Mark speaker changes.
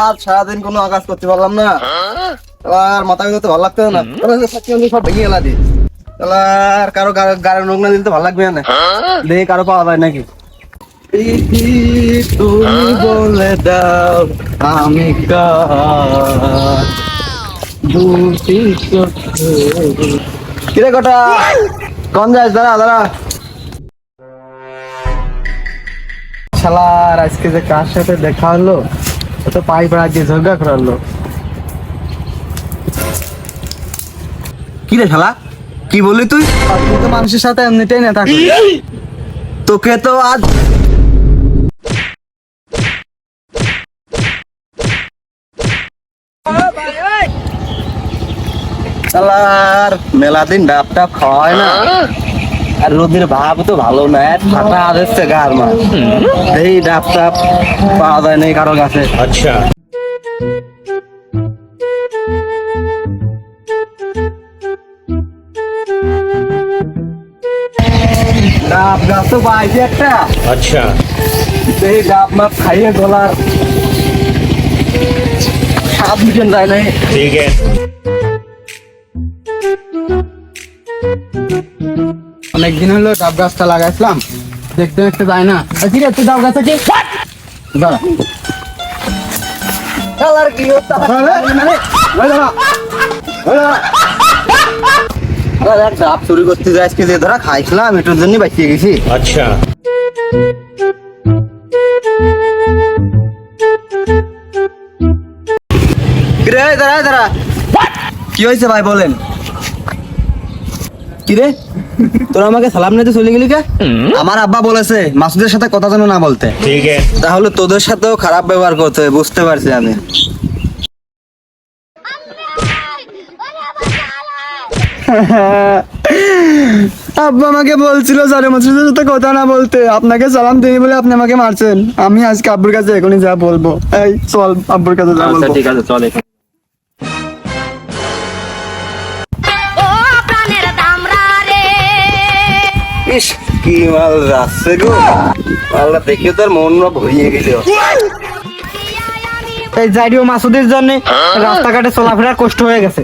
Speaker 1: আর সারাদিন কোনো আকাজ করতে পারলাম না, আর মাথা ভিতরে ভালো লাগতো না, সব ভেঙে গেলা দি। আর কারো গাড়ি নোংরা দিলে তো ভালো লাগবে না, দেখি কারো পাওয়া যায় নাকি। তুমি বলে দাও আমি কিরে কটা কোন যাস? দাঁড়া দাঁড়া, শালার আজকে যে কার সাথে দেখা হলো, ও তো পাই পড়া দিয়ে ঝগড়া করালো। কি রে শালা, কি বললি তুই? তুই তো মানুষের সাথে এমনিতেই না থাকবি, তোকে তো আজ শালার মেলা দিন ডাব টাব খাওয়া হয় না, আর রোদের ভাব তো ভালো না, ফাটা আসছে গার মা, এই ডাব টাব পাওয়া যায় না কারো কাছে।
Speaker 2: আচ্ছা,
Speaker 1: ডাব গাছ তো পাইছি একটা,
Speaker 2: আচ্ছা,
Speaker 1: এই ডাব মাপ খাইয়ে গলার স্বাদ মিটেন যায় না।
Speaker 2: ठीक है।
Speaker 1: অনেকদিন হলো ডাব গাছটা লাগাইছিলাম, দেখতে দেখতে যায় না। কি রে তুই ডাব গাছ কি দাঁড়া, কালার কি হচ্ছে ডাব চুরি করতে যাই, আজকে যে ধরা খাইছিলাম এটার জন্য বাঁচিয়ে গেছি।
Speaker 2: अच्छा,
Speaker 1: কিরে দাঁড়া দাঁড়া, কি হয়েছে ভাই বলেন? কিরে তোরা আমাকে সালাম নিতে চলে গেলি কে? আমার আব্বা বলেছে মাসুদের সাথে কথা যেন না বলতে।
Speaker 2: ठीक है।
Speaker 1: তাহলে তোদের সাথেও খারাপ ব্যবহার করতে হবে, বুঝতে পারছি আমি। আব্বা আমাকে বলছিল স্যার মাসুদের সাথে কথা না বলতে, আপনাকে সালাম দিই বলে আপনি আমাকে মারছেন। আমি আজকে আব্বুর কাছে এখনই যা বলবো। এই চল আব্বুর কাছে যা বলবো।
Speaker 2: ঠিক আছে, চলে।
Speaker 1: ইস কি মাল যাচ্ছে গো, মালটা দেখে তোর মন ভরিয়ে গেল। এই জাইডিও মাসুদের জন্য রাস্তাঘাটে চলাফেরার কষ্ট হয়ে গেছে।